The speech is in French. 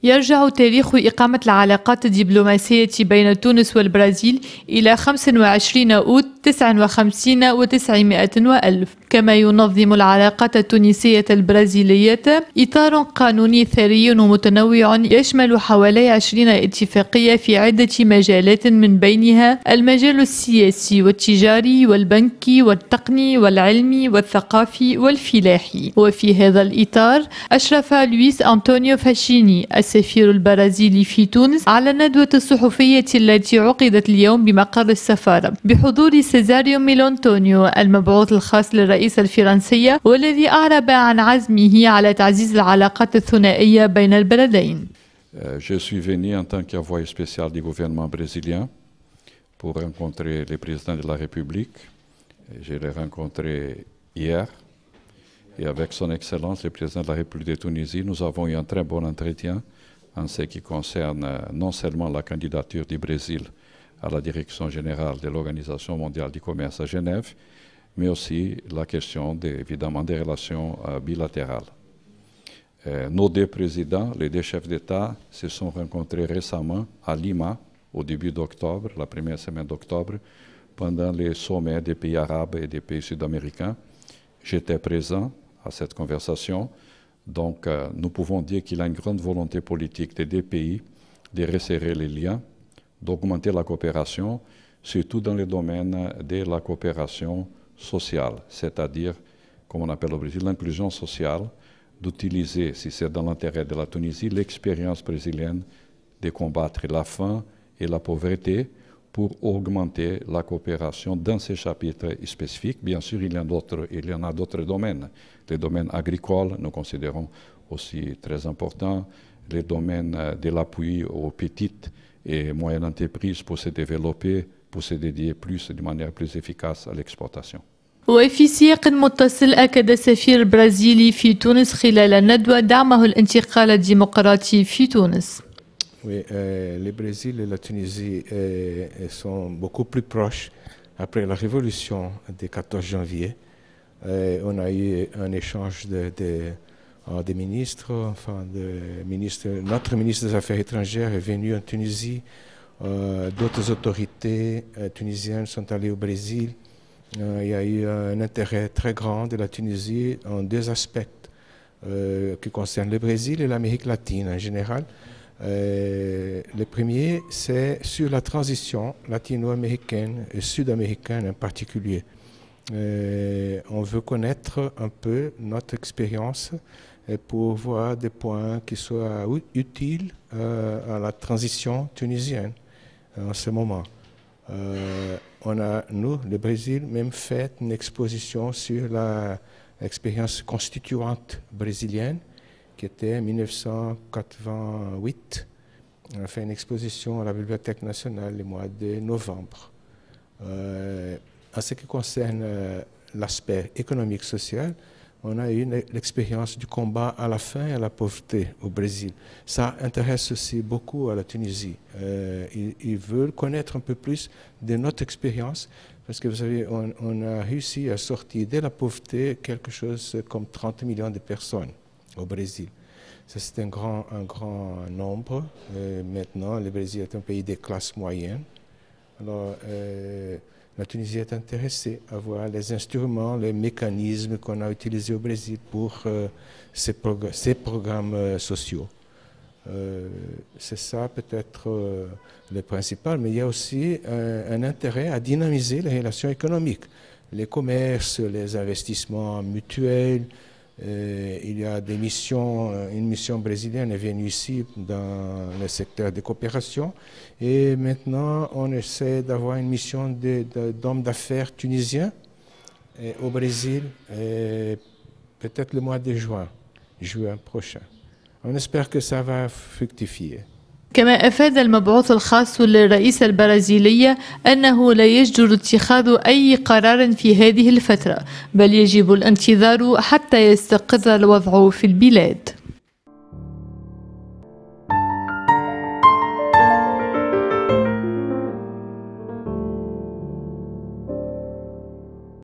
يرجع تاريخ إقامة العلاقات الدبلوماسية بين تونس والبرازيل إلى 25 أوت 59 و900 وألف، كما ينظم العلاقات التونسية البرازيلية إطار قانوني ثري ومتنوع يشمل حوالي 20 اتفاقية في عدة مجالات، من بينها المجال السياسي والتجاري والبنكي والتقني والعلمي والثقافي والفلاحي. وفي هذا الإطار أشرف لويس أنطونيو فاشيني السفير البرازيلي في تونس على الندوة الصحفية التي عقدت اليوم بمقر السفارة بحضور سيزاريو ميلونتونيو المبعوث الخاص للرئيس الفرنسية، والذي أعرب عن عزمه على تعزيز العلاقات الثنائية بين البلدين. Je suis venu en tant qu'envoyé spécial du gouvernement brésilien pour rencontrer le président de la République. Je l'ai rencontré hier et avec son Excellence, le président de la République de Tunisie, nous avons eu un très bon entretien en ce qui concerne non seulement la candidature du Brésil à la direction générale de l'Organisation mondiale du commerce à Genève, mais aussi la question évidemment des relations bilatérales. Nos deux présidents, les deux chefs d'État, se sont rencontrés récemment à Lima, au début d'octobre, la première semaine d'octobre, pendant les sommets des pays arabes et des pays sud-américains. J'étais présent à cette conversation, donc nous pouvons dire qu'il y a une grande volonté politique des deux pays de resserrer les liens, d'augmenter la coopération, surtout dans le domaine de la coopération sociale, c'est-à-dire, comme on appelle au Brésil, l'inclusion sociale, d'utiliser, si c'est dans l'intérêt de la Tunisie, l'expérience brésilienne de combattre la faim et la pauvreté pour augmenter la coopération dans ces chapitres spécifiques. Bien sûr, il y en a d'autres domaines. Les domaines agricoles, nous considérons aussi très importants, les domaines de l'appui aux petites et moyennes entreprises pour se développer, pour se dédier plus, de manière plus efficace à l'exportation. وفي سياق متصل أكد السفير البرازيلي في تونس خلال الندوة دعمه الانتقال الديمقراطي في تونس. Oui, le Brésil et la Tunisie sont beaucoup plus proches après la révolution du 14 janvier. On a eu un échange des ministres, notre ministre des Affaires étrangères est venu en Tunisie, d'autres autorités tunisiennes sont allées au Brésil. Il y a eu un intérêt très grand de la Tunisie en deux aspects qui concernent le Brésil et l'Amérique latine en général. Le premier, c'est sur la transition latino-américaine et sud-américaine en particulier. On veut connaître un peu notre expérience pour voir des points qui soient utiles à la transition tunisienne en ce moment. On a, nous, le Brésil, même fait une exposition sur l'expérience constituante brésilienne qui était en 1988. On a fait une exposition à la Bibliothèque nationale le mois de novembre. En ce qui concerne l'aspect économique-social, on a eu l'expérience du combat à la faim et à la pauvreté au Brésil. Ça intéresse aussi beaucoup à la Tunisie. Ils veulent connaître un peu plus de notre expérience parce que vous savez, on a réussi à sortir de la pauvreté quelque chose comme 30 millions de personnes au Brésil. Ça, c'est un grand nombre. Maintenant, le Brésil est un pays des classes moyennes. Alors, la Tunisie est intéressée à voir les instruments, les mécanismes qu'on a utilisés au Brésil pour ces programmes sociaux. C'est ça peut-être le principal, mais il y a aussi un intérêt à dynamiser les relations économiques, les commerces, les investissements mutuels. Il y a des missions, une mission brésilienne est venue ici dans le secteur de coopération et maintenant on essaie d'avoir une mission d'hommes d'affaires tunisiens au Brésil peut-être le mois de juin prochain. On espère que ça va fructifier. كما أفاد المبعوث الخاص للرئيس البرازيلي أنه لا يجدر اتخاذ أي قرار في هذه الفترة، بل يجب الانتظار حتى يستقر الوضع في البلاد.